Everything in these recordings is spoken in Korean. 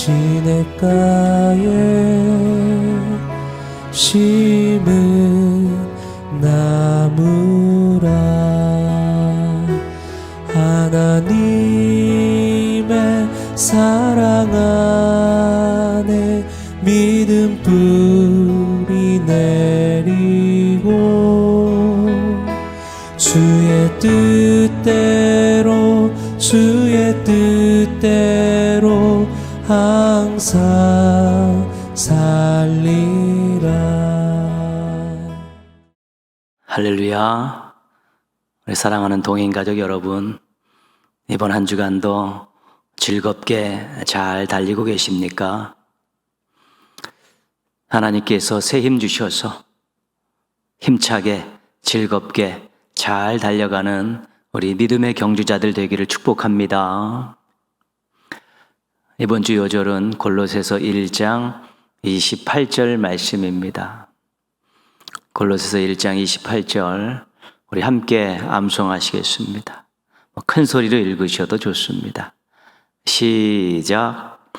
시냇가에 심은 나무라 하나님의 사랑 안에 믿음 뿌리 내리고 주의 뜻대로 항상 살리라. 할렐루야. 우리 사랑하는 동행 가족 여러분, 이번 한 주간도 즐겁게 잘 달리고 계십니까? 하나님께서 새 힘 주셔서 힘차게 즐겁게 잘 달려가는 우리 믿음의 경주자들 되기를 축복합니다. 이번 주 요절은 골로새서 1장 28절 말씀입니다. 골로새서 1장 28절 우리 함께 암송하시겠습니다. 큰 소리로 읽으셔도 좋습니다. 시작.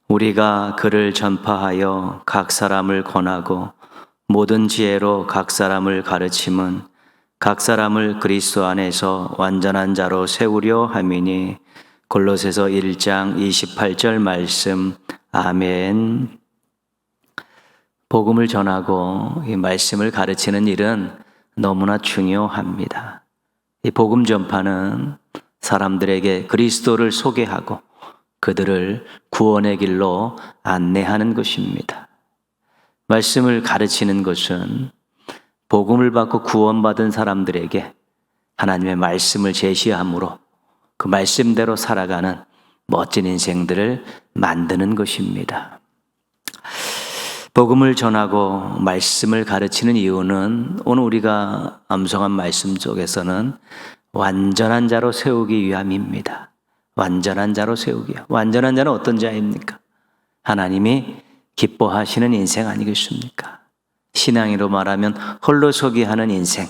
우리가 그를 전파하여 각 사람을 권하고 모든 지혜로 각 사람을 가르침은 각 사람을 그리스도 안에서 완전한 자로 세우려 함이니. 골로새서 1장 28절 말씀. 아멘. 복음을 전하고 이 말씀을 가르치는 일은 너무나 중요합니다. 이 복음 전파는 사람들에게 그리스도를 소개하고 그들을 구원의 길로 안내하는 것입니다. 말씀을 가르치는 것은 복음을 받고 구원받은 사람들에게 하나님의 말씀을 제시함으로 그 말씀대로 살아가는 멋진 인생들을 만드는 것입니다. 복음을 전하고 말씀을 가르치는 이유는 오늘 우리가 암송한 말씀 속에서는 완전한 자로 세우기 위함입니다. 완전한 자로 세우기 위함. 완전한 자는 어떤 자입니까? 하나님이 기뻐하시는 인생 아니겠습니까? 신앙으로 말하면 홀로서기 하는 인생,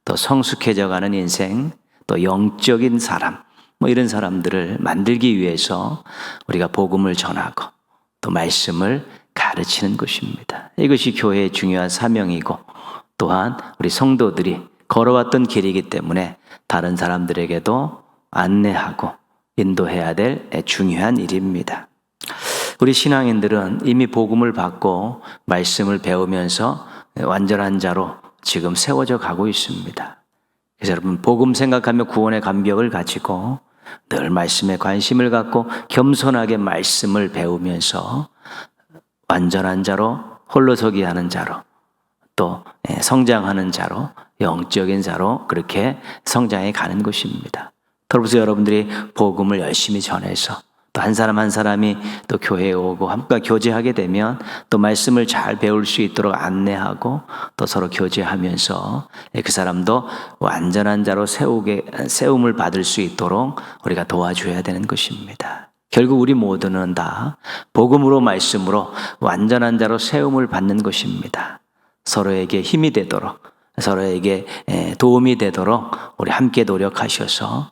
또 성숙해져가는 인생, 또 영적인 사람, 이런 사람들을 만들기 위해서 우리가 복음을 전하고 또 말씀을 가르치는 것입니다. 이것이 교회의 중요한 사명이고 또한 우리 성도들이 걸어왔던 길이기 때문에 다른 사람들에게도 안내하고 인도해야 될 중요한 일입니다. 우리 신앙인들은 이미 복음을 받고 말씀을 배우면서 완전한 자로 지금 세워져 가고 있습니다. 그래서 여러분, 복음 생각하며 구원의 감격을 가지고 늘 말씀에 관심을 갖고 겸손하게 말씀을 배우면서 완전한 자로, 홀로서기 하는 자로, 또 성장하는 자로, 영적인 자로 그렇게 성장해 가는 것입니다. 그래서 여러분들이 복음을 열심히 전해서 또 한 사람 한 사람이 또 교회에 오고 함께 교제하게 되면 또 말씀을 잘 배울 수 있도록 안내하고 또 서로 교제하면서 그 사람도 완전한 자로 세움을 받을 수 있도록 우리가 도와줘야 되는 것입니다. 결국 우리 모두는 다 복음으로 말씀으로 완전한 자로 세움을 받는 것입니다. 서로에게 힘이 되도록, 서로에게 도움이 되도록 우리 함께 노력하셔서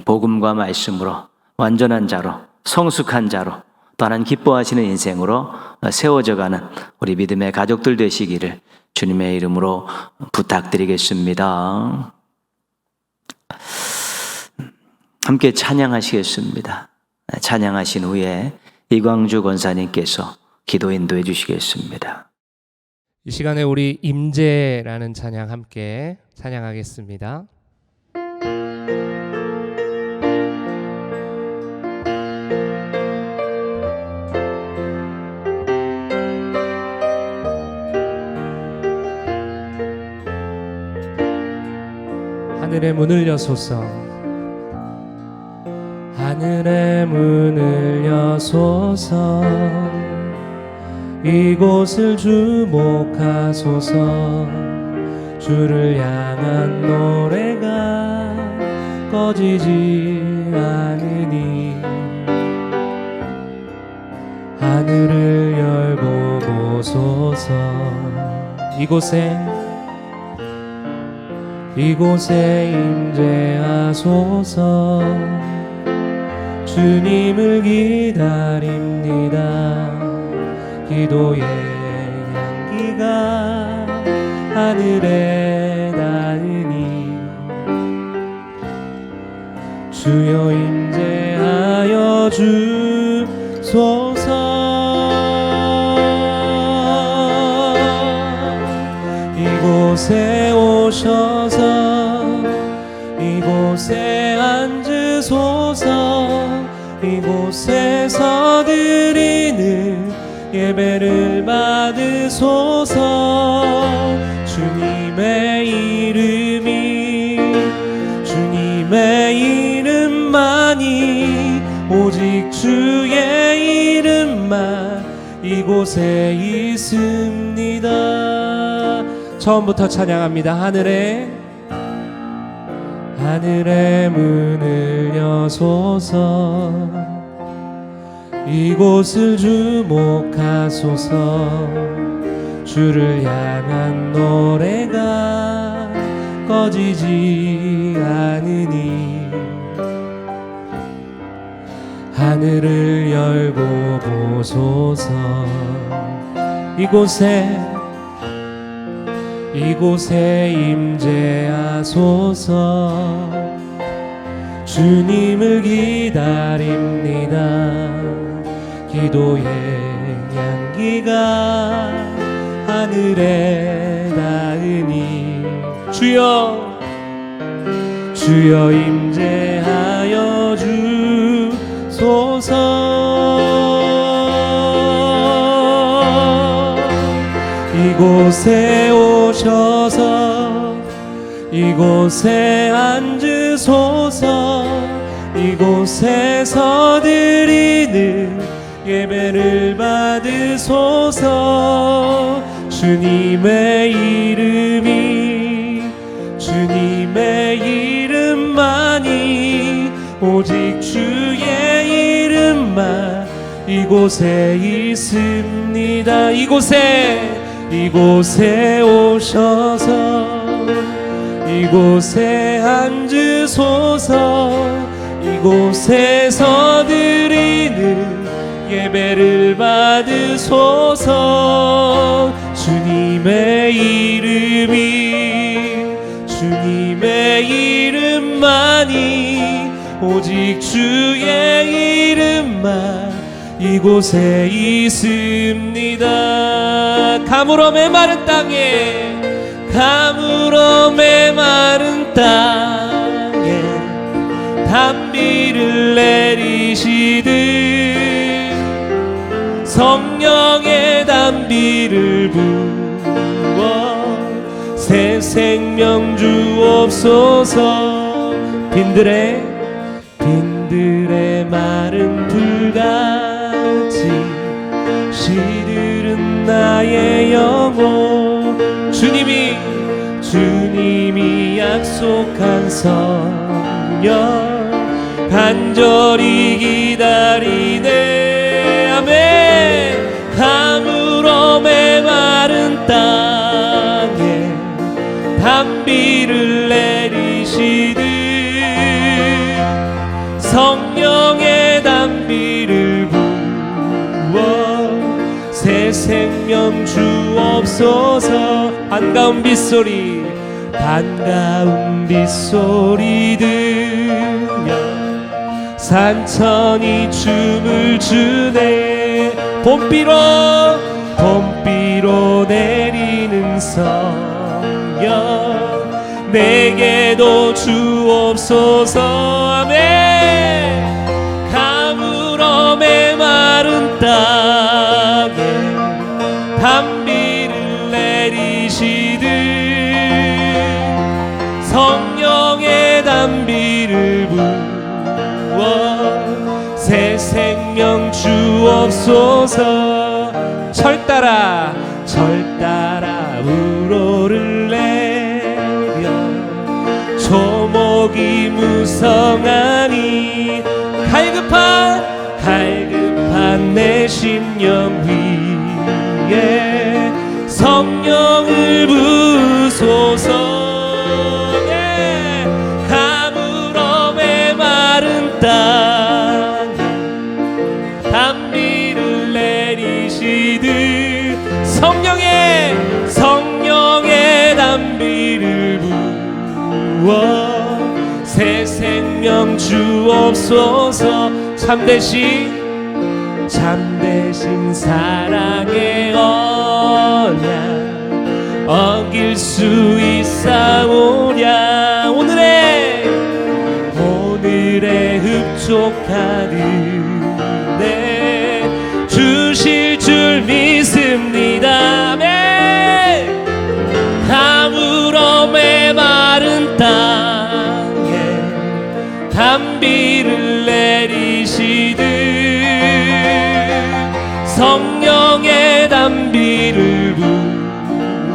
복음과 말씀으로 완전한 자로, 성숙한 자로, 또 하나님 기뻐하시는 인생으로 세워져가는 우리 믿음의 가족들 되시기를 주님의 이름으로 부탁드리겠습니다. 함께 찬양하시겠습니다. 찬양하신 후에 이광주 권사님께서 기도 인도해 주시겠습니다. 이 시간에 우리 임재라는 찬양 함께 찬양하겠습니다. 하늘의 문을 여소서, 하늘의 문을 여소서, 이곳을 주목하소서. 주를 향한 노래가 꺼지지 않으니 하늘을 열고 보소서. 이곳에 임재하소서. 주님을 기다립니다. 기도의 향기가 하늘에 닿으니 주여 임재하여 주소서. 이곳에 오셔서 이곳에 앉으소서. 이곳에서 드리는 예배를 받으소서. 주님의 이름이 주님의 이름만이 오직 주의 이름만 이곳에 있습니다. 처음부터 찬양합니다. 하늘의 문을 여소서. 이곳을 주목하소서. 주를 향한 노래가 꺼지지 않으니 하늘을 열고 보소서. 이곳에 임재하소서. 주님을 기다립니다. 기도의 향기가 하늘에 닿으니 주여 임재하여 주소서. 이곳에 오셔서 이곳에 앉으소서. 이곳에서 드리는 예배를 받으소서. 주님의 주님의 이름만이 오직 주의 이름만 이곳에 있습니다. 이곳에 오셔서 이곳에 앉으소서. 이곳에서 드리는 예배를 받으소서. 주님의 이름만이 오직 주의 이름만 이곳에 있습니다. 가물어 메마른 땅에 단비를 내리시듯 성령의 단비를 부어 새 생명 주옵소서. 빈들의 마른 불같이 시들은 나의 영혼. 주님이 약속한 성령 간절히 기다리네. 아멘. 가물어 메마른 땅에 단비를 내리시듯 성령의 단비를 부어 새 생명 주옵소서. 반가운 빗소리 들려 산천이 춤을 추네. 봄비로 내리는 성령 내게도 주옵소서. 아멘. 가물어 메마른 땅에 단비를 내리시듯 성령의 단비를 부어 새 생명 주옵소서. 철 따라 우로를 내려 조목이 무성하니 갈급한 내 심령 위에 성령을 부소서. 가물어 메마른 땅에 내리시듯 성령의 담비를 부어 새 생명 주옵소서. 참되신 사랑의 언약 어길 수 있사오랴. 오늘의 흡족한 은혜 주실 줄 믿습니다. 아멘. 가물어 메마른 땅에 담비를 내리시듯 성령의 담비를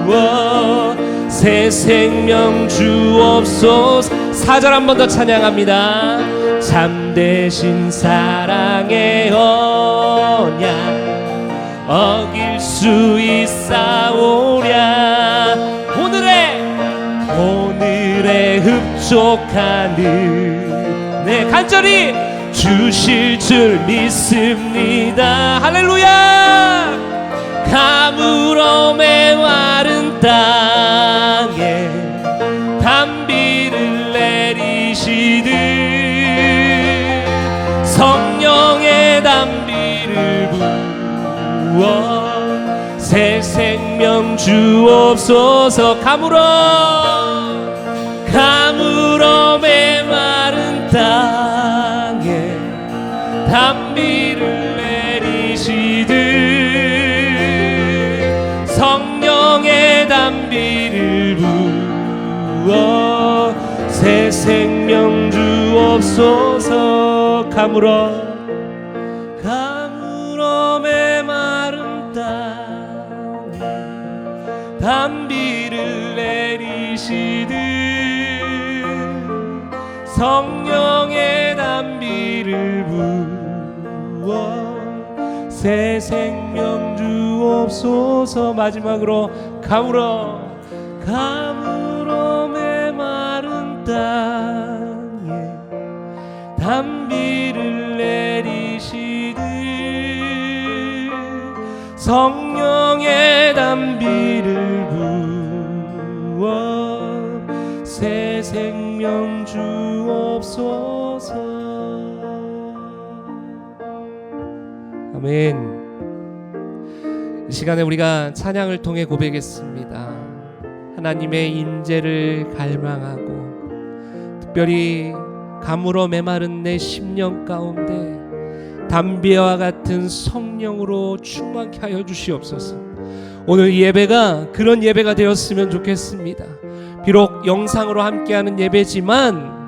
부어 새 생명 주옵소서. 4절 한 번 더 찬양합니다. 참되신 사랑의 언약 어길 수 있사오랴. 오늘의 흡족한 은혜 간절히 주실 줄 믿습니다. 할렐루야. 가물어 메마른 땅에 담비를 내리시듯 성령의 담비를 부어 새 생명 주옵소서. 가물어 메마른 땅에 담비를 내리시듯 성령의 담비를 부어 새 생명 주옵소서. 가물어 메마른 땅에 담비를 내리시듯 성령의 담비를 부어 새 생명 주옵소서. 마지막으로 가물어 메마른 땅에 담비를 내리시듯 성령의 담비를 부어 새 생명 주옵소서. 아멘. 이 시간에 우리가 찬양을 통해 고백했습니다. 하나님의 인재를 갈망하고 특별히 가물어 메마른 내 심령 가운데 담비와 같은 성령으로 충만케 하여 주시옵소서. 오늘 예배가 그런 예배가 되었으면 좋겠습니다. 비록 영상으로 함께하는 예배지만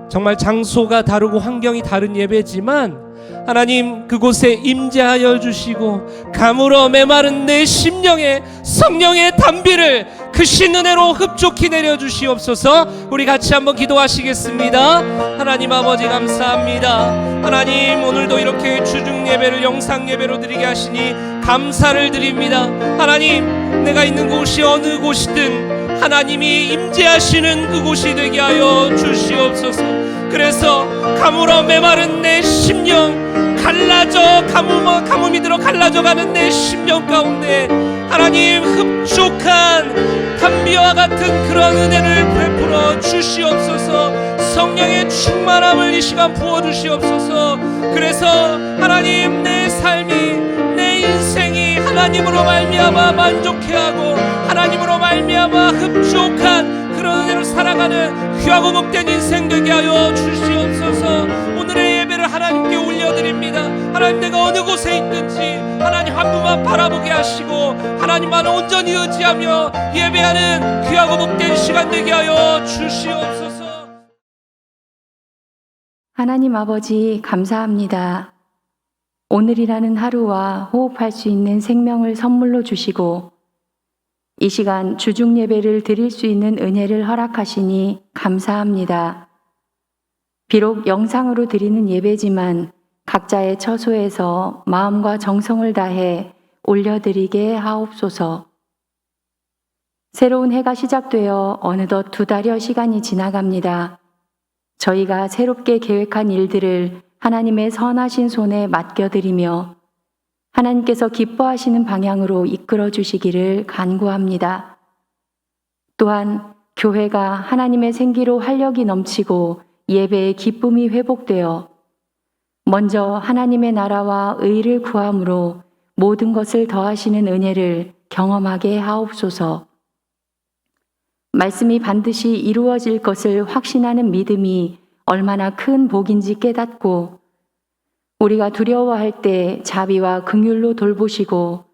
정말 장소가 다르고 환경이 다른 예배지만 하나님 그곳에 임재하여 주시고 가물어 메마른 내 심령에 성령의 담비를 크신 은혜로 흡족히 내려주시옵소서. 우리 같이 한번 기도하시겠습니다. 하나님 아버지 감사합니다. 하나님 오늘도 이렇게 주중 예배를 영상 예배로 드리게 하시니 감사를 드립니다. 하나님 내가 있는 곳이 어느 곳이든 하나님이 임재하시는 그곳이 되게 하여 주시옵소서. 그래서 가물어 메마른 내 심령 갈라져 가뭄이 들어 갈라져가는 내 심령 가운데 하나님 흡족한 담비와 같은 그런 은혜를 베풀어 주시옵소서. 성령의 충만함을 이 시간 부어주시옵소서. 그래서 하나님 내 삶이 내 인생이 하나님으로 말미암아 만족해하고 하나님으로 말미암아 흡족한 그런 은혜로 살아가는 귀하고 복된 인생 되게 하여 주시옵소서. 오늘의 예배를 하나님께 올려드립니다. 하나님 내가 어느 곳에 있든지 하나님 한 분만 바라보게 하시고 하나님만 온전히 의지하며 예배하는 귀하고 복된 시간 되게 하여 주시옵소서. 하나님 아버지 감사합니다. 오늘이라는 하루와 호흡할 수 있는 생명을 선물로 주시고 이 시간 주중 예배를 드릴 수 있는 은혜를 허락하시니 감사합니다. 비록 영상으로 드리는 예배지만 각자의 처소에서 마음과 정성을 다해 올려드리게 하옵소서. 새로운 해가 시작되어 어느덧 2달여 시간이 지나갑니다. 저희가 새롭게 계획한 일들을 하나님의 선하신 손에 맡겨드리며 하나님께서 기뻐하시는 방향으로 이끌어 주시기를 간구합니다. 또한 교회가 하나님의 생기로 활력이 넘치고 예배의 기쁨이 회복되어 먼저 하나님의 나라와 의를 구함으로 모든 것을 더하시는 은혜를 경험하게 하옵소서. 말씀이 반드시 이루어질 것을 확신하는 믿음이 얼마나 큰 복인지 깨닫고 우리가 두려워할 때 자비와 긍휼로 돌보시고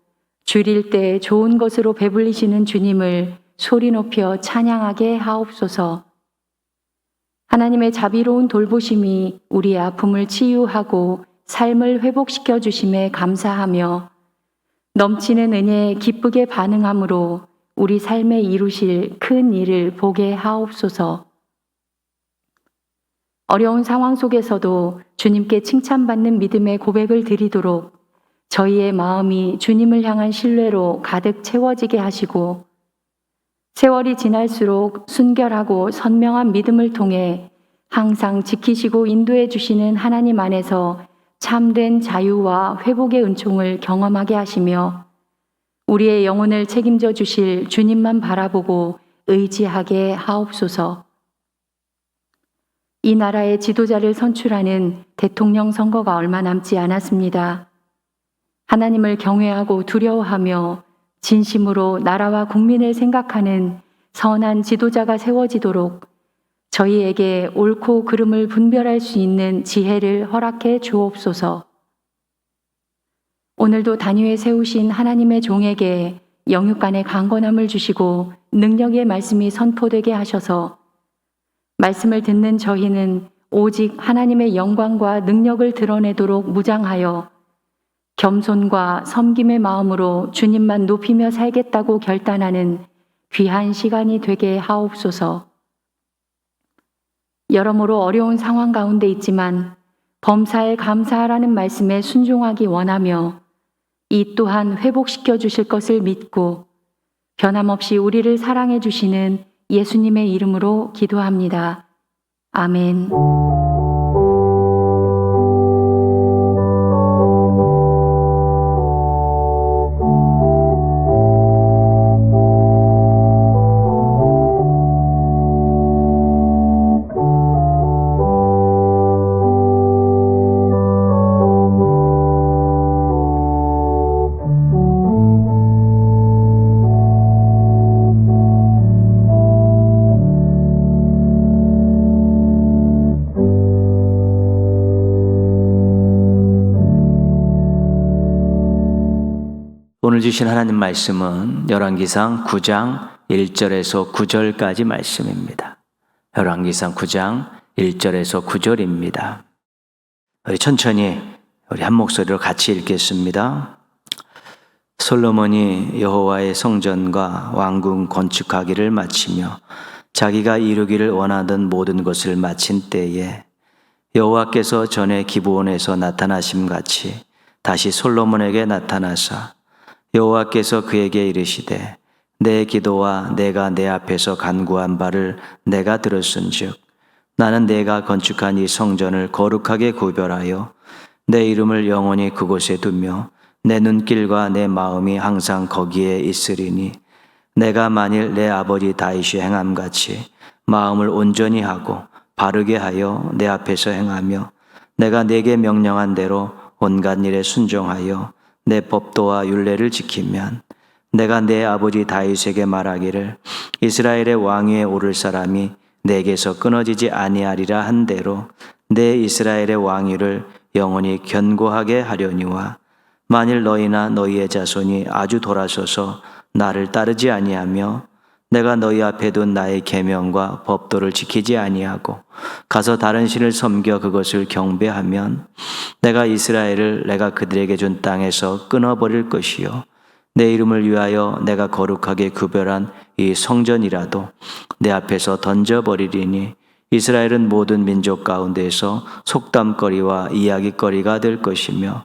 줄일 때 좋은 것으로 배불리시는 주님을 소리 높여 찬양하게 하옵소서. 하나님의 자비로운 돌보심이 우리의 아픔을 치유하고 삶을 회복시켜 주심에 감사하며 넘치는 은혜에 기쁘게 반응함으로 우리 삶에 이루실 큰 일을 보게 하옵소서. 어려운 상황 속에서도 주님께 칭찬받는 믿음의 고백을 드리도록 저희의 마음이 주님을 향한 신뢰로 가득 채워지게 하시고 세월이 지날수록 순결하고 선명한 믿음을 통해 항상 지키시고 인도해 주시는 하나님 안에서 참된 자유와 회복의 은총을 경험하게 하시며 우리의 영혼을 책임져 주실 주님만 바라보고 의지하게 하옵소서. 이 나라의 지도자를 선출하는 대통령 선거가 얼마 남지 않았습니다. 하나님을 경외하고 두려워하며 진심으로 나라와 국민을 생각하는 선한 지도자가 세워지도록 저희에게 옳고 그름을 분별할 수 있는 지혜를 허락해 주옵소서. 오늘도 단위에 세우신 하나님의 종에게 영육간의 강건함을 주시고 능력의 말씀이 선포되게 하셔서 말씀을 듣는 저희는 오직 하나님의 영광과 능력을 드러내도록 무장하여 겸손과 섬김의 마음으로 주님만 높이며 살겠다고 결단하는 귀한 시간이 되게 하옵소서. 여러모로 어려운 상황 가운데 있지만 범사에 감사하라는 말씀에 순종하기 원하며 이 또한 회복시켜 주실 것을 믿고 변함없이 우리를 사랑해 주시는 예수님의 이름으로 기도합니다. 아멘. 오늘 주신 하나님 말씀은 열왕기상 9장 1절에서 9절까지 말씀입니다. 열왕기상 9장 1절에서 9절입니다. 우리 천천히 우리 한 목소리로 같이 읽겠습니다. 솔로몬이 여호와의 성전과 왕궁 건축하기를 마치며 자기가 이루기를 원하던 모든 것을 마친 때에 여호와께서 전에 기브온에서 나타나심 같이 다시 솔로몬에게 나타나사 여호와께서 그에게 이르시되 내 기도와 내가 내 앞에서 간구한 바를 내가 들었은즉 나는 내가 건축한 이 성전을 거룩하게 구별하여 내 이름을 영원히 그곳에 두며 내 눈길과 내 마음이 항상 거기에 있으리니 내가 만일 내 아버지 다윗이 행함같이 마음을 온전히 하고 바르게 하여 내 앞에서 행하며 내가 내게 명령한 대로 온갖 일에 순종하여 내 법도와 율례를 지키면 내가 내 아버지 다윗에게 말하기를 이스라엘의 왕위에 오를 사람이 내게서 끊어지지 아니하리라 한 대로 내 이스라엘의 왕위를 영원히 견고하게 하려니와 만일 너희나 너희의 자손이 아주 돌아서서 나를 따르지 아니하며 내가 너희 앞에 둔 나의 계명과 법도를 지키지 아니하고 가서 다른 신을 섬겨 그것을 경배하면 내가 이스라엘을 내가 그들에게 준 땅에서 끊어버릴 것이요 내 이름을 위하여 내가 거룩하게 구별한 이 성전이라도 내 앞에서 던져버리리니 이스라엘은 모든 민족 가운데에서 속담거리와 이야기거리가 될 것이며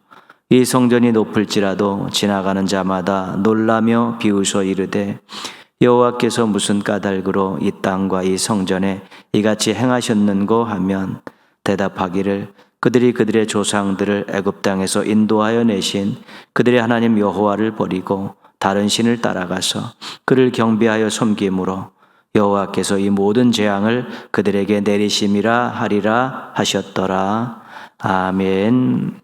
이 성전이 높을지라도 지나가는 자마다 놀라며 비웃어 이르되 여호와께서 무슨 까닭으로 이 땅과 이 성전에 이같이 행하셨는고 하면 대답하기를 그들이 그들의 조상들을 애굽 땅에서 인도하여 내신 그들의 하나님 여호와를 버리고 다른 신을 따라가서 그를 경배하여 섬김으로 여호와께서 이 모든 재앙을 그들에게 내리심이라 하리라 하셨더라. 아멘.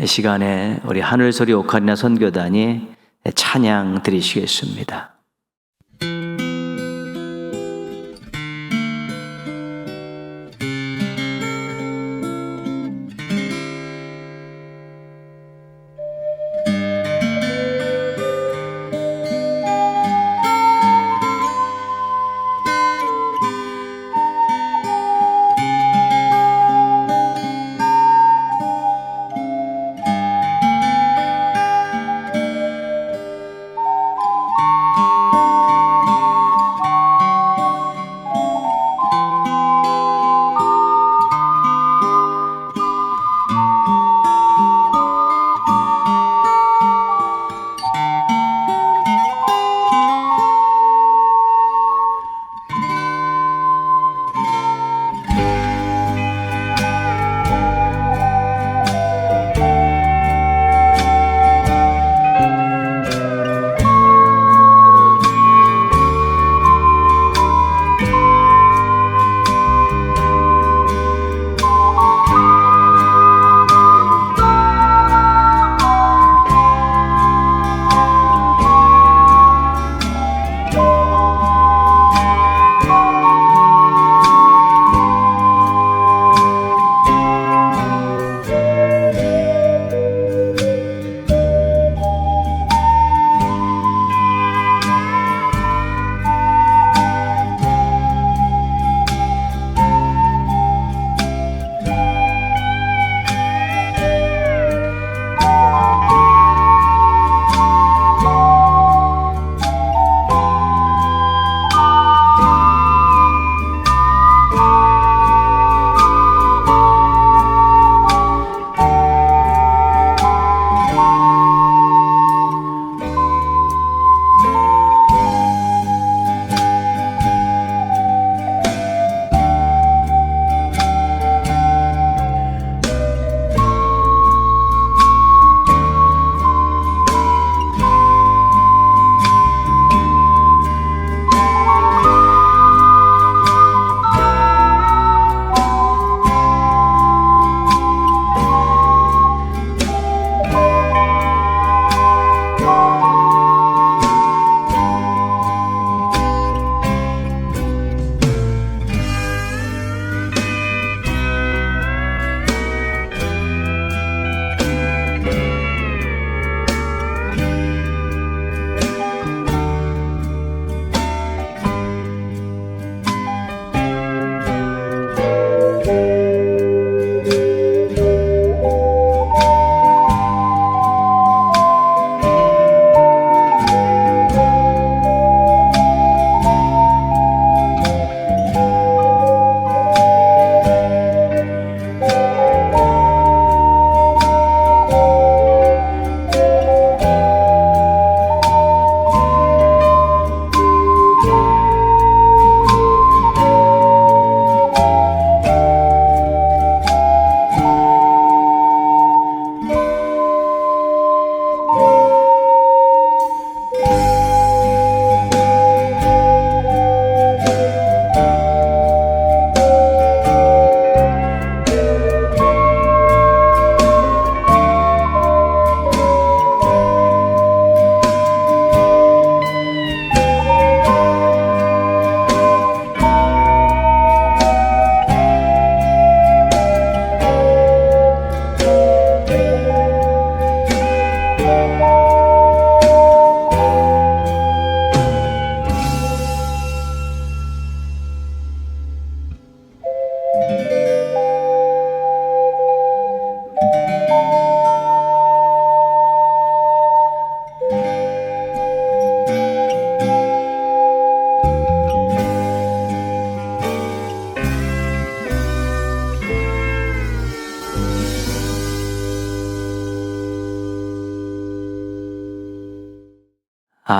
이 시간에 우리 하늘소리 오카리나 선교단이 찬양 드리시겠습니다.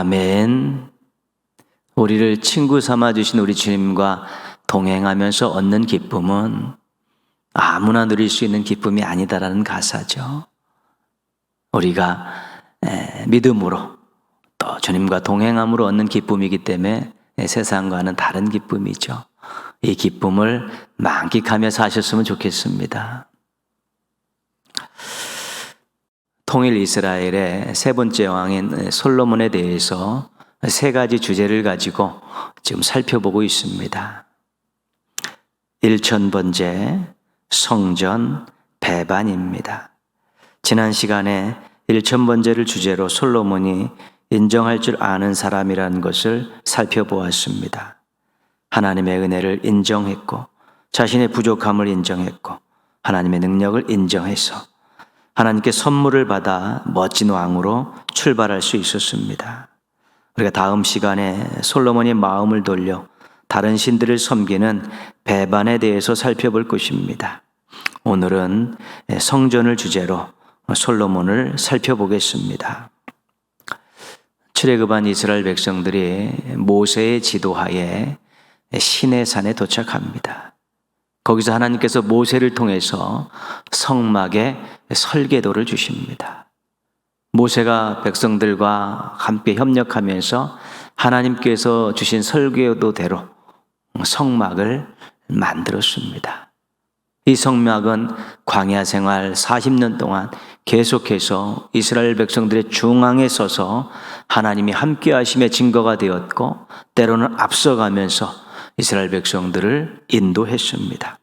아멘. 우리를 친구 삼아 주신 우리 주님과 동행하면서 얻는 기쁨은 아무나 누릴 수 있는 기쁨이 아니다라는 가사죠. 우리가 믿음으로 또 주님과 동행함으로 얻는 기쁨이기 때문에 세상과는 다른 기쁨이죠. 이 기쁨을 만끽하며 사셨으면 좋겠습니다. 통일 이스라엘의 세 번째 왕인 솔로몬에 대해서 세 가지 주제를 가지고 지금 살펴보고 있습니다. 일천번제, 성전, 배반입니다. 지난 시간에 일천번제를 주제로 솔로몬이 인정할 줄 아는 사람이라는 것을 살펴보았습니다. 하나님의 은혜를 인정했고 자신의 부족함을 인정했고 하나님의 능력을 인정해서 하나님께 선물을 받아 멋진 왕으로 출발할 수 있었습니다. 우리가 다음 시간에 솔로몬이 마음을 돌려 다른 신들을 섬기는 배반에 대해서 살펴볼 것입니다. 오늘은 성전을 주제로 솔로몬을 살펴보겠습니다. 출애굽한 이스라엘 백성들이 모세의 지도하에 시내산에 도착합니다. 거기서 하나님께서 모세를 통해서 성막의 설계도를 주십니다. 모세가 백성들과 함께 협력하면서 하나님께서 주신 설계도대로 성막을 만들었습니다. 이 성막은 광야 생활 40년 동안 계속해서 이스라엘 백성들의 중앙에 서서 하나님이 함께 하심의 증거가 되었고 때로는 앞서가면서 이스라엘 백성들을 인도했습니다.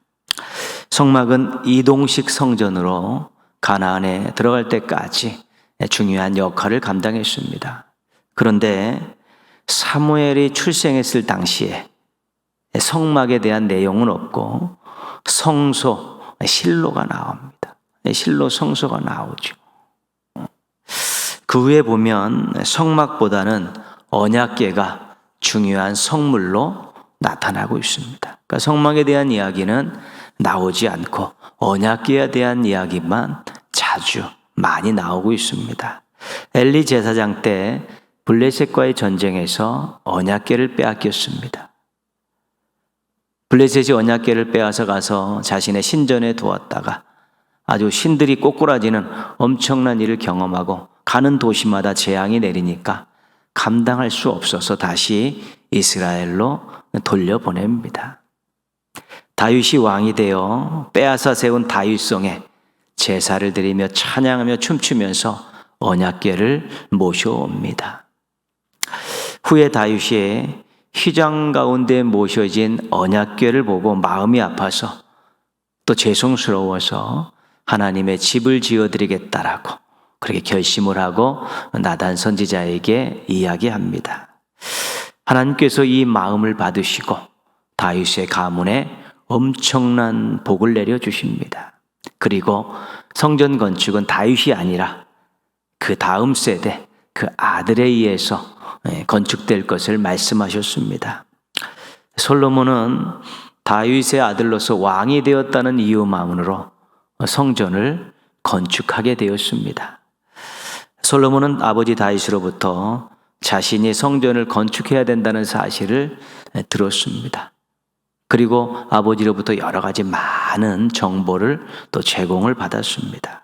성막은 이동식 성전으로 가나안에 들어갈 때까지 중요한 역할을 감당했습니다. 그런데 사무엘이 출생했을 당시에 성막에 대한 내용은 없고 성소, 실로가 나옵니다. 실로 성소가 나오죠. 그 후에 보면 성막보다는 언약궤가 중요한 성물로 나타나고 있습니다. 그러니까 성막에 대한 이야기는 나오지 않고 언약궤에 대한 이야기만 자주 많이 나오고 있습니다. 엘리 제사장 때 블레셋과의 전쟁에서 언약궤를 빼앗겼습니다. 블레셋이 언약궤를 빼앗아 가서 자신의 신전에 두었다가 아주 신들이 꼬꾸라지는 엄청난 일을 경험하고 가는 도시마다 재앙이 내리니까 감당할 수 없어서 다시 이스라엘로 돌려보냅니다. 다윗이 왕이 되어 빼앗아 세운 다윗성에 제사를 드리며 찬양하며 춤추면서 언약궤를 모셔옵니다. 후에 다윗이 휘장 가운데 모셔진 언약궤를 보고 마음이 아파서 또 죄송스러워서 하나님의 집을 지어드리겠다라고 그렇게 결심을 하고 나단 선지자에게 이야기합니다. 하나님께서 이 마음을 받으시고 다윗의 가문에 엄청난 복을 내려주십니다. 그리고 성전 건축은 다윗이 아니라 그 다음 세대 그 아들에 의해서 건축될 것을 말씀하셨습니다. 솔로몬은 다윗의 아들로서 왕이 되었다는 이유만으로 성전을 건축하게 되었습니다. 솔로몬은 아버지 다윗으로부터 자신이 성전을 건축해야 된다는 사실을 들었습니다. 그리고 아버지로부터 여러 가지 많은 정보를 또 제공을 받았습니다.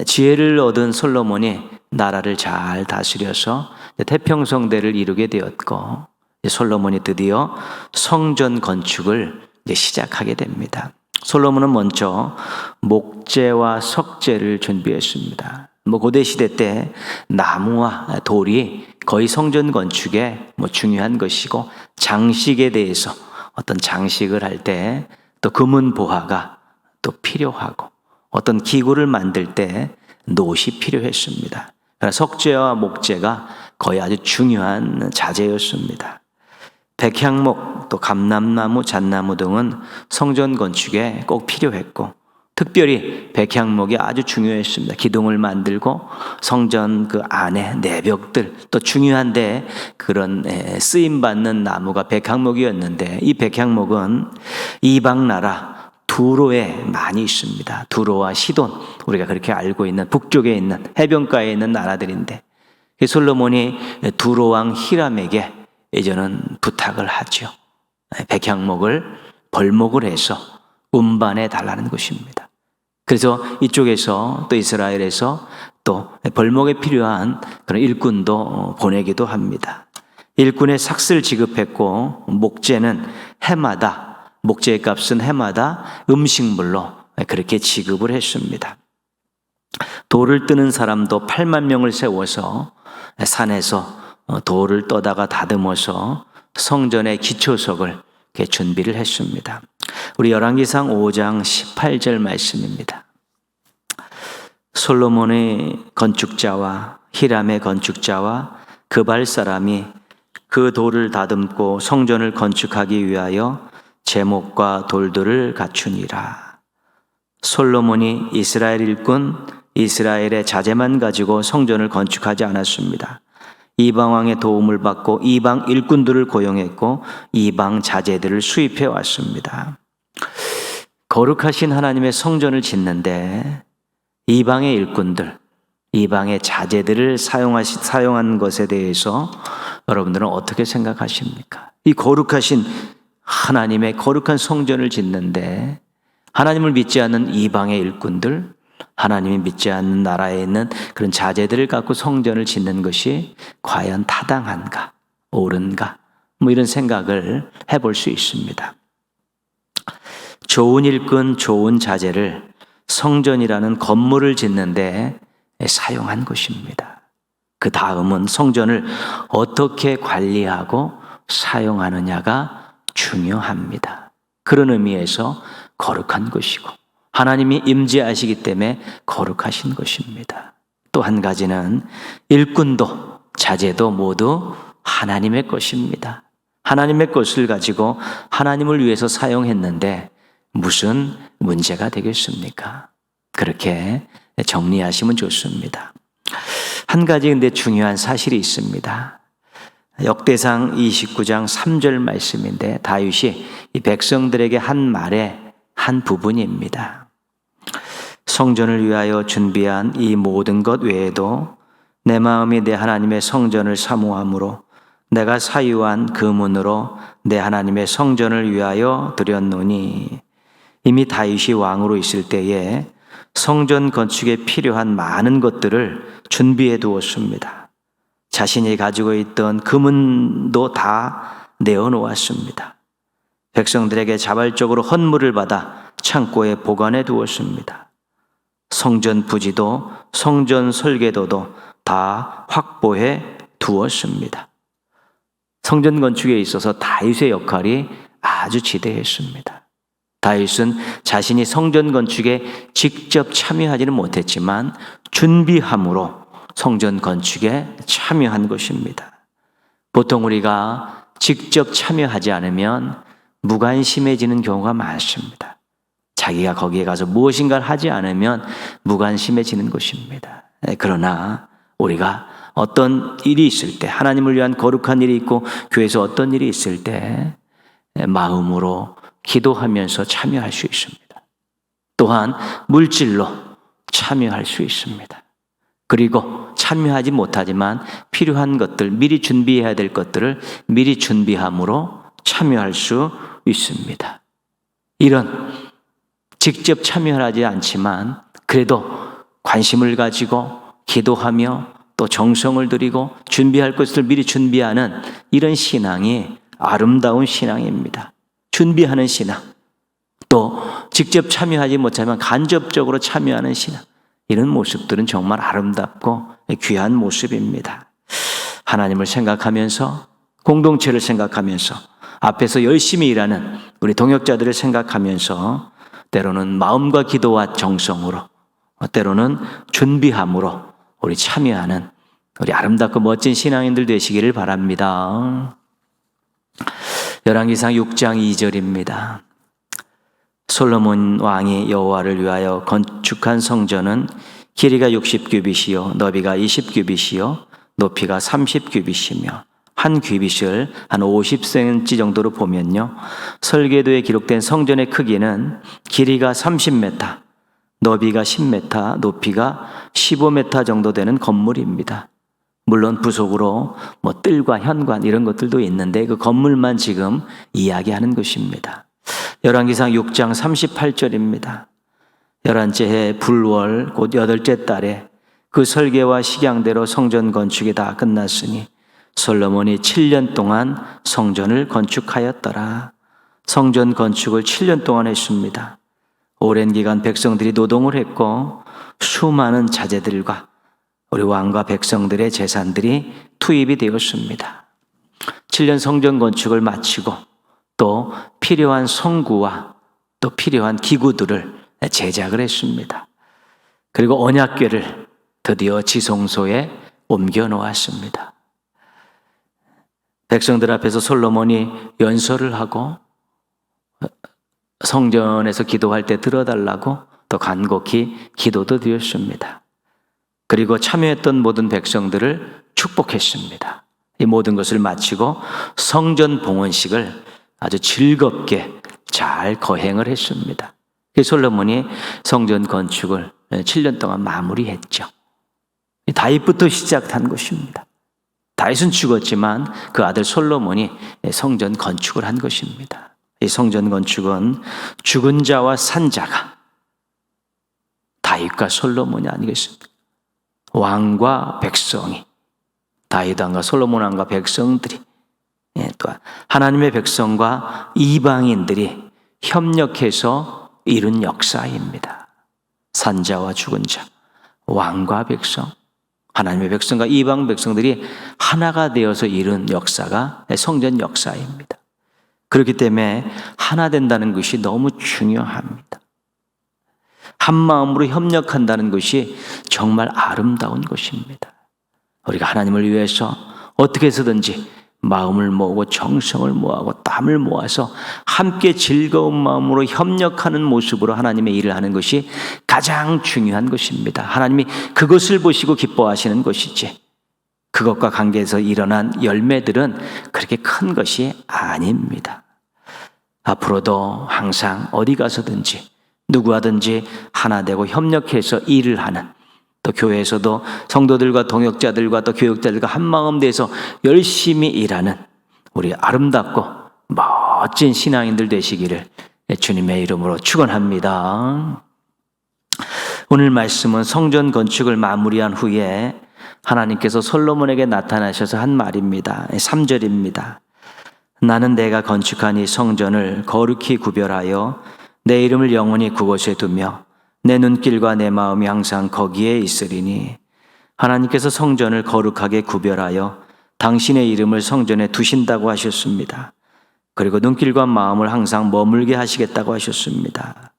지혜를 얻은 솔로몬이 나라를 잘 다스려서 태평성대를 이루게 되었고 솔로몬이 드디어 성전 건축을 시작하게 됩니다. 솔로몬은 먼저 목재와 석재를 준비했습니다. 고대 시대 때 나무와 돌이 거의 성전 건축에 중요한 것이고 장식에 대해서 어떤 장식을 할 때 또 금은 보화가 또 필요하고 어떤 기구를 만들 때 놋이 필요했습니다. 그러나 석재와 목재가 거의 아주 중요한 자재였습니다. 백향목, 또 감람나무, 잣나무 등은 성전 건축에 꼭 필요했고 특별히 백향목이 아주 중요했습니다. 기둥을 만들고 성전 그 안에 내벽들 또 중요한데 그런 쓰임받는 나무가 백향목이었는데 이 백향목은 이방 나라 두로에 많이 있습니다. 두로와 시돈, 우리가 그렇게 알고 있는 북쪽에 있는 해변가에 있는 나라들인데 솔로몬이 두로 왕 히람에게 이제는 부탁을 하죠. 백향목을 벌목을 해서 운반해 달라는 것입니다. 그래서 이쪽에서 또 이스라엘에서 또 벌목에 필요한 그런 일꾼도 보내기도 합니다. 일꾼의 삭슬 지급했고 목재는 해마다, 목재의 값은 해마다 음식물로 그렇게 지급을 했습니다. 돌을 뜨는 사람도 8만 명을 세워서 산에서 돌을 떠다가 다듬어서 성전의 기초석을 이렇게 준비를 했습니다. 우리 열왕기상 5장 18절 말씀입니다. 솔로몬의 건축자와 히람의 건축자와 그발 사람이 그 돌을 다듬고 성전을 건축하기 위하여 제목과 돌들을 갖추니라. 솔로몬이 이스라엘 일꾼, 이스라엘의 자재만 가지고 성전을 건축하지 않았습니다. 이방 왕의 도움을 받고 이방 일꾼들을 고용했고 이방 자재들을 수입해 왔습니다. 거룩하신 하나님의 성전을 짓는데 이방의 일꾼들, 이방의 자재들을 사용한 것에 대해서 여러분들은 어떻게 생각하십니까? 이 거룩하신 하나님의 거룩한 성전을 짓는데 하나님을 믿지 않는 이방의 일꾼들, 하나님이 믿지 않는 나라에 있는 그런 자재들을 갖고 성전을 짓는 것이 과연 타당한가, 옳은가, 이런 생각을 해볼 수 있습니다. 좋은 일꾼, 좋은 자재를 성전이라는 건물을 짓는데 사용한 것입니다. 그 다음은 성전을 어떻게 관리하고 사용하느냐가 중요합니다. 그런 의미에서 거룩한 것이고 하나님이 임재하시기 때문에 거룩하신 것입니다. 또 한 가지는 일꾼도 자재도 모두 하나님의 것입니다. 하나님의 것을 가지고 하나님을 위해서 사용했는데 무슨 문제가 되겠습니까? 그렇게 정리하시면 좋습니다. 한 가지 근데 중요한 사실이 있습니다. 역대상 29장 3절 말씀인데 다윗이 이 백성들에게 한 말의 한 부분입니다. 성전을 위하여 준비한 이 모든 것 외에도 내 마음이 내 하나님의 성전을 사모함으로 내가 사유한 그 문으로 내 하나님의 성전을 위하여 드렸노니. 이미 다윗이 왕으로 있을 때에 성전 건축에 필요한 많은 것들을 준비해 두었습니다. 자신이 가지고 있던 금은도 다 내어놓았습니다. 백성들에게 자발적으로 헌물을 받아 창고에 보관해 두었습니다. 성전 부지도 성전 설계도도 다 확보해 두었습니다. 성전 건축에 있어서 다윗의 역할이 아주 지대했습니다. 다윗은 자신이 성전 건축에 직접 참여하지는 못했지만 준비함으로 성전 건축에 참여한 것입니다. 보통 우리가 직접 참여하지 않으면 무관심해지는 경우가 많습니다. 자기가 거기에 가서 무엇인가를 하지 않으면 무관심해지는 것입니다. 그러나 우리가 어떤 일이 있을 때, 하나님을 위한 거룩한 일이 있고 교회에서 어떤 일이 있을 때 마음으로 기도하면서 참여할 수 있습니다. 또한 물질로 참여할 수 있습니다. 그리고 참여하지 못하지만 필요한 것들, 미리 준비해야 될 것들을 미리 준비함으로 참여할 수 있습니다. 이런 직접 참여하지 않지만 그래도 관심을 가지고 기도하며 또 정성을 들이고 준비할 것을 미리 준비하는 이런 신앙이 아름다운 신앙입니다. 준비하는 신앙, 또 직접 참여하지 못하지만 간접적으로 참여하는 신앙, 이런 모습들은 정말 아름답고 귀한 모습입니다. 하나님을 생각하면서, 공동체를 생각하면서, 앞에서 열심히 일하는 우리 동역자들을 생각하면서 때로는 마음과 기도와 정성으로, 때로는 준비함으로 우리 참여하는 우리 아름답고 멋진 신앙인들 되시기를 바랍니다. 열왕기상 6장 2절입니다. 솔로몬 왕이 여호와를 위하여 건축한 성전은 길이가 60규빗이요 너비가 20규빗이요 높이가 30규빗이며 한 규빗을 한 50cm 정도로 보면요, 설계도에 기록된 성전의 크기는 길이가 30m, 너비가 10m, 높이가 15m 정도 되는 건물입니다. 물론 부속으로 뜰과 현관 이런 것들도 있는데 그 건물만 지금 이야기하는 것입니다. 열왕기상 6장 38절입니다. 11째 해 불월 곧 8째 달에 그 설계와 식양대로 성전 건축이 다 끝났으니 솔로몬이 7년 동안 성전을 건축하였더라. 성전 건축을 7년 동안 했습니다. 오랜 기간 백성들이 노동을 했고 수많은 자재들과 우리 왕과 백성들의 재산들이 투입이 되었습니다. 7년 성전 건축을 마치고 또 필요한 성구와 또 필요한 기구들을 제작을 했습니다. 그리고 언약궤를 드디어 지성소에 옮겨 놓았습니다. 백성들 앞에서 솔로몬이 연설을 하고 성전에서 기도할 때 들어달라고 또 간곡히 기도도 드렸습니다. 그리고 참여했던 모든 백성들을 축복했습니다. 이 모든 것을 마치고 성전 봉헌식을 아주 즐겁게 잘 거행을 했습니다. 솔로몬이 성전 건축을 7년 동안 마무리했죠. 다윗부터 시작한 것입니다. 다윗은 죽었지만 그 아들 솔로몬이 성전 건축을 한 것입니다. 이 성전 건축은 죽은 자와 산 자가 다윗과 솔로몬이 아니겠습니까? 왕과 백성이, 다윗 왕과 솔로몬 왕과 백성들이, 또 하나님의 백성과 이방인들이 협력해서 이룬 역사입니다. 산자와 죽은 자, 왕과 백성, 하나님의 백성과 이방 백성들이 하나가 되어서 이룬 역사가 성전 역사입니다. 그렇기 때문에 하나 된다는 것이 너무 중요합니다. 한 마음으로 협력한다는 것이 정말 아름다운 것입니다. 우리가 하나님을 위해서 어떻게 해서든지 마음을 모으고 정성을 모아고 땀을 모아서 함께 즐거운 마음으로 협력하는 모습으로 하나님의 일을 하는 것이 가장 중요한 것입니다. 하나님이 그것을 보시고 기뻐하시는 것이지 그것과 관계해서 일어난 열매들은 그렇게 큰 것이 아닙니다. 앞으로도 항상 어디 가서든지 누구와든지 하나 되고 협력해서 일을 하는, 또 교회에서도 성도들과 동역자들과 또 교육자들과 한마음 돼서 열심히 일하는 우리 아름답고 멋진 신앙인들 되시기를 주님의 이름으로 축원합니다. 오늘 말씀은 성전 건축을 마무리한 후에 하나님께서 솔로몬에게 나타나셔서 한 말입니다. 3절입니다. 나는 내가 건축한 이 성전을 거룩히 구별하여 내 이름을 영원히 그곳에 두며 내 눈길과 내 마음이 항상 거기에 있으리니, 하나님께서 성전을 거룩하게 구별하여 당신의 이름을 성전에 두신다고 하셨습니다. 그리고 눈길과 마음을 항상 머물게 하시겠다고 하셨습니다.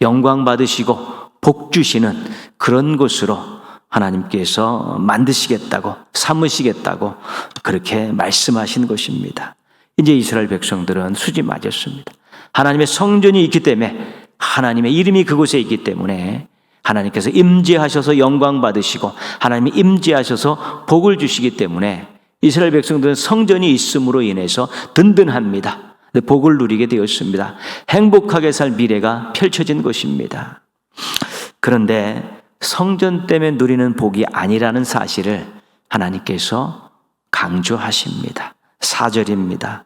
영광 받으시고 복 주시는 그런 곳으로 하나님께서 만드시겠다고, 삼으시겠다고 그렇게 말씀하신 것입니다. 이제 이스라엘 백성들은 수지 맞았습니다. 하나님의 성전이 있기 때문에, 하나님의 이름이 그곳에 있기 때문에 하나님께서 임재하셔서 영광 받으시고 하나님이 임재하셔서 복을 주시기 때문에 이스라엘 백성들은 성전이 있음으로 인해서 든든합니다. 복을 누리게 되었습니다. 행복하게 살 미래가 펼쳐진 것입니다. 그런데 성전 때문에 누리는 복이 아니라는 사실을 하나님께서 강조하십니다. 4절입니다.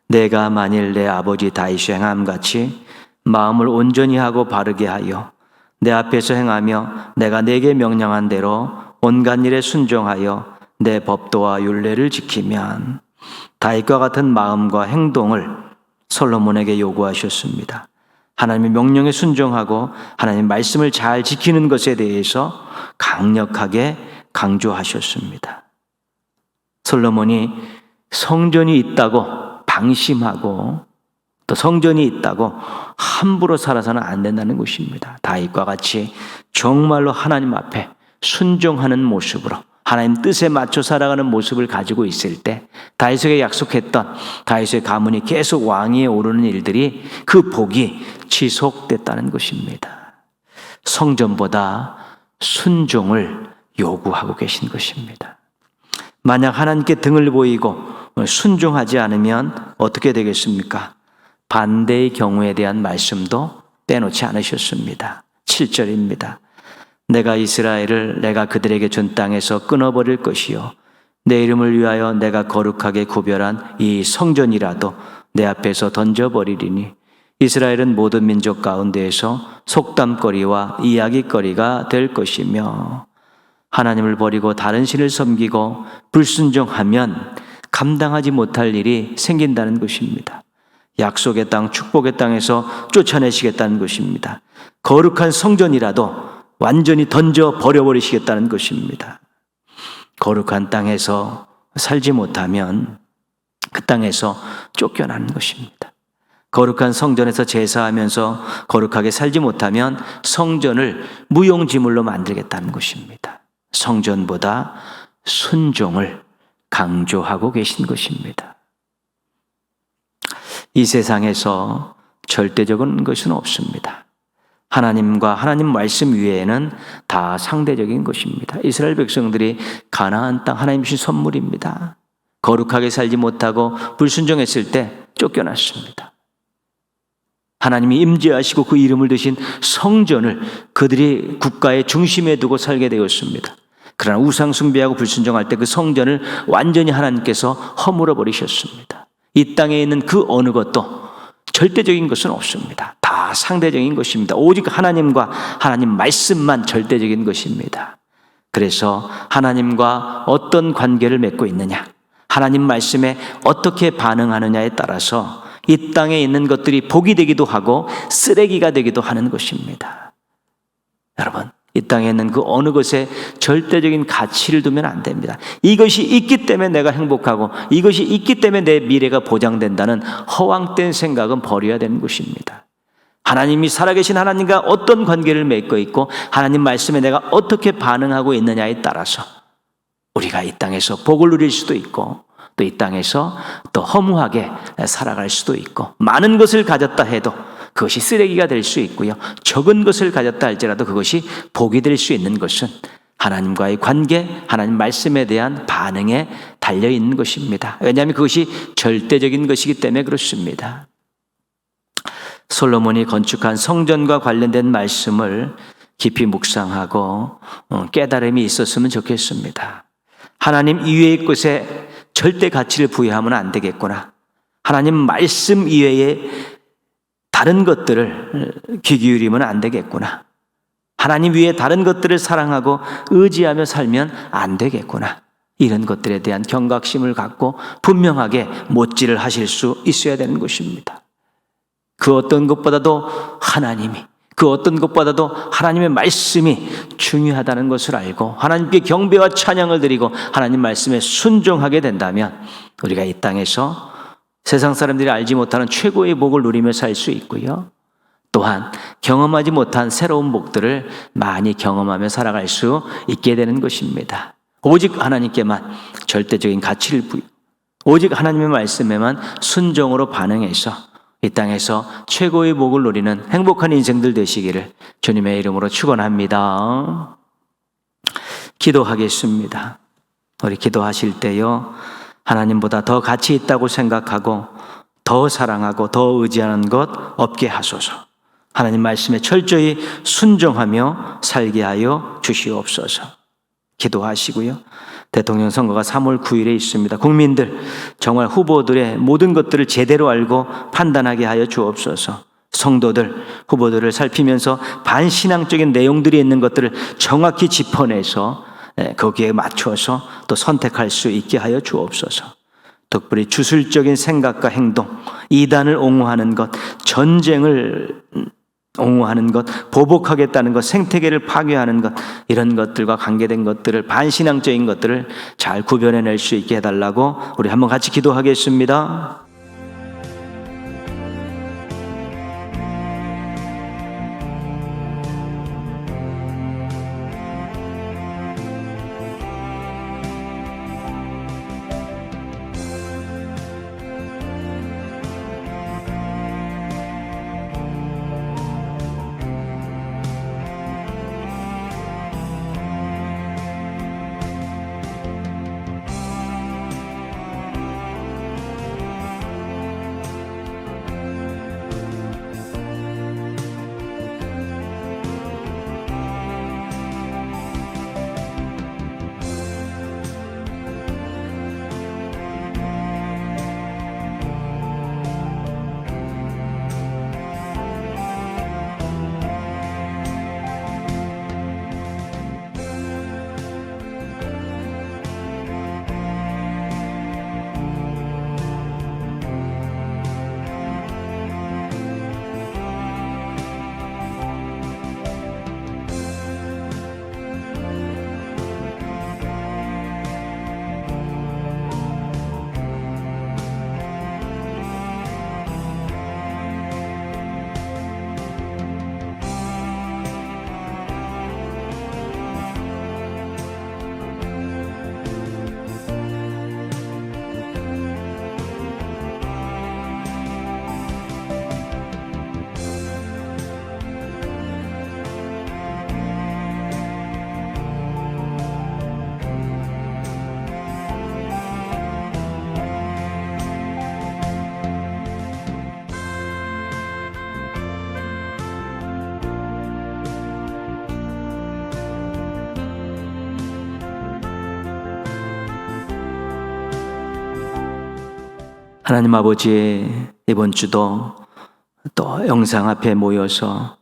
내가 만일 내 아버지 다윗이 행함같이 마음을 온전히 하고 바르게 하여 내 앞에서 행하며 내가 내게 명령한 대로 온갖 일에 순종하여 내 법도와 율례를 지키면, 다윗과 같은 마음과 행동을 솔로몬에게 요구하셨습니다. 하나님의 명령에 순종하고 하나님의 말씀을 잘 지키는 것에 대해서 강력하게 강조하셨습니다. 솔로몬이 성전이 있다고 방심하고 또 성전이 있다고 함부로 살아서는 안 된다는 것입니다. 다윗과 같이 정말로 하나님 앞에 순종하는 모습으로 하나님 뜻에 맞춰 살아가는 모습을 가지고 있을 때 다윗에게 약속했던 다윗의 가문이 계속 왕위에 오르는 일들이, 그 복이 지속됐다는 것입니다. 성전보다 순종을 요구하고 계신 것입니다. 만약 하나님께 등을 보이고 순종하지 않으면 어떻게 되겠습니까? 반대의 경우에 대한 말씀도 빼놓지 않으셨습니다. 7절입니다. 내가 이스라엘을 내가 그들에게 준 땅에서 끊어버릴 것이요 내 이름을 위하여 내가 거룩하게 구별한 이 성전이라도 내 앞에서 던져버리리니 이스라엘은 모든 민족 가운데에서 속담거리와 이야기거리가 될 것이며 하나님을 버리고 다른 신을 섬기고 불순종하면 감당하지 못할 일이 생긴다는 것입니다. 약속의 땅, 축복의 땅에서 쫓아내시겠다는 것입니다. 거룩한 성전이라도 완전히 던져 버려버리시겠다는 것입니다. 거룩한 땅에서 살지 못하면 그 땅에서 쫓겨나는 것입니다. 거룩한 성전에서 제사하면서 거룩하게 살지 못하면 성전을 무용지물로 만들겠다는 것입니다. 성전보다 순종을 강조하고 계신 것입니다. 이 세상에서 절대적인 것은 없습니다. 하나님과 하나님 말씀 외에는 다 상대적인 것입니다. 이스라엘 백성들이 가나안 땅 하나님 주신 선물입니다. 거룩하게 살지 못하고 불순종했을 때 쫓겨났습니다. 하나님이 임재하시고 그 이름을 드신 성전을 그들이 국가의 중심에 두고 살게 되었습니다. 그러나 우상 숭배하고 불순종할 때 그 성전을 완전히 하나님께서 허물어 버리셨습니다. 이 땅에 있는 그 어느 것도 절대적인 것은 없습니다. 다 상대적인 것입니다. 오직 하나님과 하나님 말씀만 절대적인 것입니다. 그래서 하나님과 어떤 관계를 맺고 있느냐, 하나님 말씀에 어떻게 반응하느냐에 따라서 이 땅에 있는 것들이 복이 되기도 하고 쓰레기가 되기도 하는 것입니다. 여러분, 이 땅에 있는 그 어느 것에 절대적인 가치를 두면 안 됩니다. 이것이 있기 때문에 내가 행복하고 이것이 있기 때문에 내 미래가 보장된다는 허황된 생각은 버려야 되는 것입니다. 하나님이 살아계신 하나님과 어떤 관계를 맺고 있고 하나님 말씀에 내가 어떻게 반응하고 있느냐에 따라서 우리가 이 땅에서 복을 누릴 수도 있고 또 이 땅에서 또 허무하게 살아갈 수도 있고, 많은 것을 가졌다 해도 그것이 쓰레기가 될 수 있고요, 적은 것을 가졌다 할지라도 그것이 복이 될 수 있는 것은 하나님과의 관계, 하나님 말씀에 대한 반응에 달려있는 것입니다. 왜냐하면 그것이 절대적인 것이기 때문에 그렇습니다. 솔로몬이 건축한 성전과 관련된 말씀을 깊이 묵상하고 깨달음이 있었으면 좋겠습니다. 하나님 이외의 것에 절대 가치를 부여하면 안 되겠구나. 하나님 말씀 이외에 다른 것들을 귀 기울이면 안 되겠구나. 하나님 위에 다른 것들을 사랑하고 의지하며 살면 안 되겠구나. 이런 것들에 대한 경각심을 갖고 분명하게 못질을 하실 수 있어야 되는 것입니다. 그 어떤 것보다도 하나님이, 그 어떤 것보다도 하나님의 말씀이 중요하다는 것을 알고 하나님께 경배와 찬양을 드리고 하나님 말씀에 순종하게 된다면 우리가 이 땅에서 세상 사람들이 알지 못하는 최고의 복을 누리며 살 수 있고요, 또한 경험하지 못한 새로운 복들을 많이 경험하며 살아갈 수 있게 되는 것입니다. 오직 하나님께만 절대적인 가치를 부여, 오직 하나님의 말씀에만 순종으로 반응해서 이 땅에서 최고의 복을 누리는 행복한 인생들 되시기를 주님의 이름으로 축원합니다. 기도하겠습니다. 우리 기도하실 때요, 하나님보다 더 가치 있다고 생각하고 더 사랑하고 더 의지하는 것 없게 하소서. 하나님 말씀에 철저히 순종하며 살게 하여 주시옵소서. 기도하시고요. 대통령 선거가 3월 9일에 있습니다. 국민들, 정말 후보들의 모든 것들을 제대로 알고 판단하게 하여 주옵소서. 성도들, 후보들을 살피면서 반신앙적인 내용들이 있는 것들을 정확히 짚어내서 거기에 맞춰서 또 선택할 수 있게 하여 주옵소서. 특별히 주술적인 생각과 행동, 이단을 옹호하는 것, 전쟁을 옹호하는 것, 보복하겠다는 것, 생태계를 파괴하는 것, 이런 것들과 관계된 것들을, 반신앙적인 것들을 잘 구별해낼 수 있게 해달라고 우리 한번 같이 기도하겠습니다. 하나님 아버지, 이번 주도 또 영상 앞에 모여서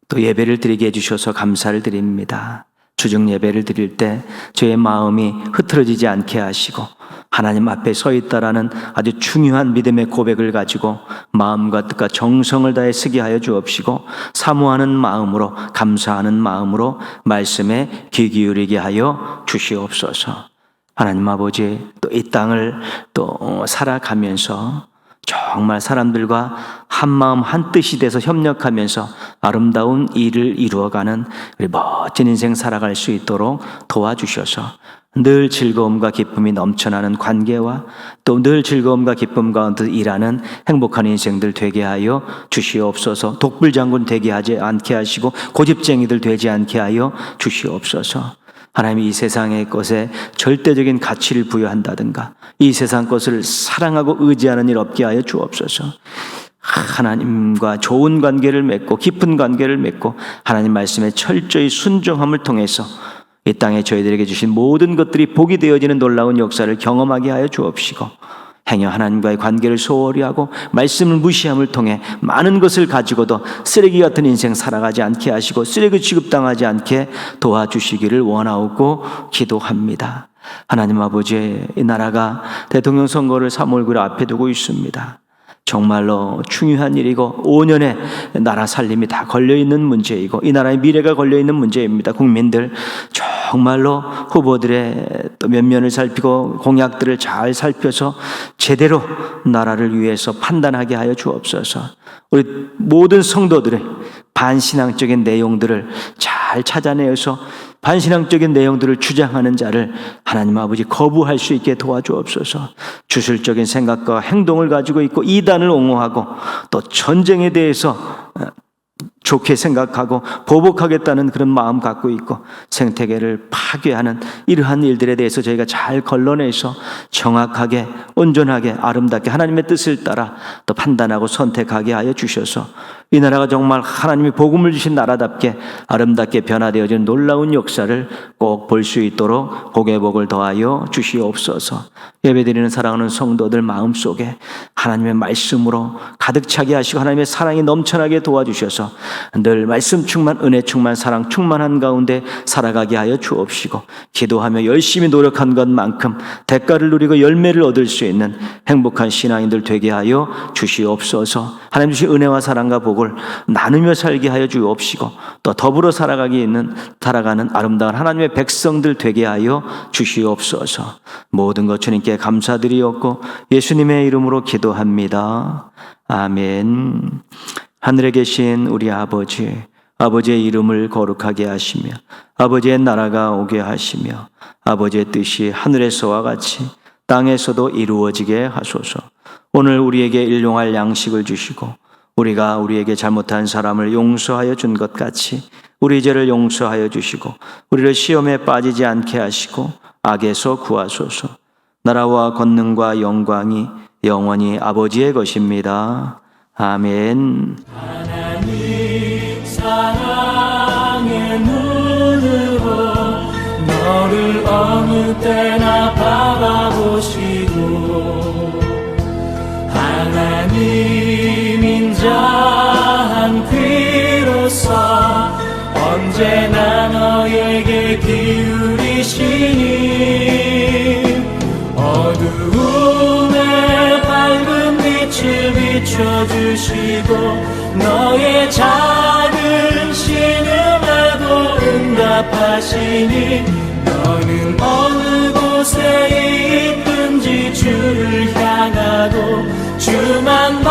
또 예배를 드리게 해주셔서 감사를 드립니다. 주중 예배를 드릴 때 저의 마음이 흐트러지지 않게 하시고 하나님 앞에 서 있다라는 아주 중요한 믿음의 고백을 가지고 마음과 뜻과 정성을 다해 쓰게 하여 주옵시고, 사모하는 마음으로, 감사하는 마음으로 말씀에 귀 기울이게 하여 주시옵소서. 하나님 아버지, 또 이 땅을 또 살아가면서 정말 사람들과 한 마음 한 뜻이 돼서 협력하면서 아름다운 일을 이루어가는 우리 멋진 인생 살아갈 수 있도록 도와주셔서 늘 즐거움과 기쁨이 넘쳐나는 관계와 또 늘 즐거움과 기쁨 가운데 일하는 행복한 인생들 되게 하여 주시옵소서. 독불장군 되게 하지 않게 하시고 고집쟁이들 되지 않게 하여 주시옵소서. 하나님이 이 세상의 것에 절대적인 가치를 부여한다든가 이 세상 것을 사랑하고 의지하는 일 없게 하여 주옵소서. 하나님과 좋은 관계를 맺고 깊은 관계를 맺고 하나님 말씀에 철저히 순종함을 통해서 이 땅에 저희들에게 주신 모든 것들이 복이 되어지는 놀라운 역사를 경험하게 하여 주옵시고, 행여 하나님과의 관계를 소홀히 하고 말씀을 무시함을 통해 많은 것을 가지고도 쓰레기 같은 인생 살아가지 않게 하시고 쓰레기 취급당하지 않게 도와주시기를 원하고 기도합니다. 하나님 아버지, 이 나라가 대통령 선거를 3월 9일 앞에 두고 있습니다. 정말로 중요한 일이고 5년의 나라 살림이 다 걸려있는 문제이고 이 나라의 미래가 걸려있는 문제입니다. 국민들 정말로 후보들의 또 면면을 살피고 공약들을 잘 살펴서 제대로 나라를 위해서 판단하게 하여 주옵소서. 우리 모든 성도들의 반신앙적인 내용들을 잘 찾아내어서 반신앙적인 내용들을 주장하는 자를 하나님 아버지 거부할 수 있게 도와주옵소서. 주술적인 생각과 행동을 가지고 있고 이단을 옹호하고 또 전쟁에 대해서 좋게 생각하고 보복하겠다는 그런 마음 갖고 있고 생태계를 파괴하는 이러한 일들에 대해서 저희가 잘 걸러내서 정확하게 온전하게 아름답게 하나님의 뜻을 따라 또 판단하고 선택하게 하여 주셔서 이 나라가 정말 하나님이 복음을 주신 나라답게 아름답게 변화되어진 놀라운 역사를 꼭 볼 수 있도록 복의 복을 더하여 주시옵소서. 예배드리는 사랑하는 성도들 마음속에 하나님의 말씀으로 가득 차게 하시고 하나님의 사랑이 넘쳐나게 도와주셔서 늘 말씀 충만, 은혜 충만, 사랑 충만한 가운데 살아가게 하여 주옵시고, 기도하며 열심히 노력한 것만큼 대가를 누리고 열매를 얻을 수 있는 행복한 신앙인들 되게 하여 주시옵소서. 하나님 주신 은혜와 사랑과 복을 나누며 살게 하여 주옵시고 또 더불어 살아가는 아름다운 하나님의 백성들 되게 하여 주시옵소서. 모든 것 주님께 감사드리옵고 예수님의 이름으로 기도합니다. 아멘. 하늘에 계신 우리 아버지, 아버지의 이름을 거룩하게 하시며 아버지의 나라가 오게 하시며 아버지의 뜻이 하늘에서와 같이 땅에서도 이루어지게 하소서. 오늘 우리에게 일용할 양식을 주시고 우리가 우리에게 잘못한 사람을 용서하여 준 것 같이 우리 죄를 용서하여 주시고 우리를 시험에 빠지지 않게 하시고 악에서 구하소서. 나라와 권능과 영광이 영원히 아버지의 것입니다. 아멘. 하나님 사랑의 눈으로 너를 어느 때나 바라보시고 하나님 인자한 귀로서 언제나 너에게 기울이시니 어두움에 밝은 빛을 비춰주시고 너의 작은 신음에도 응답하시니 너는 어느 곳에 있든지 주를 향하고 주만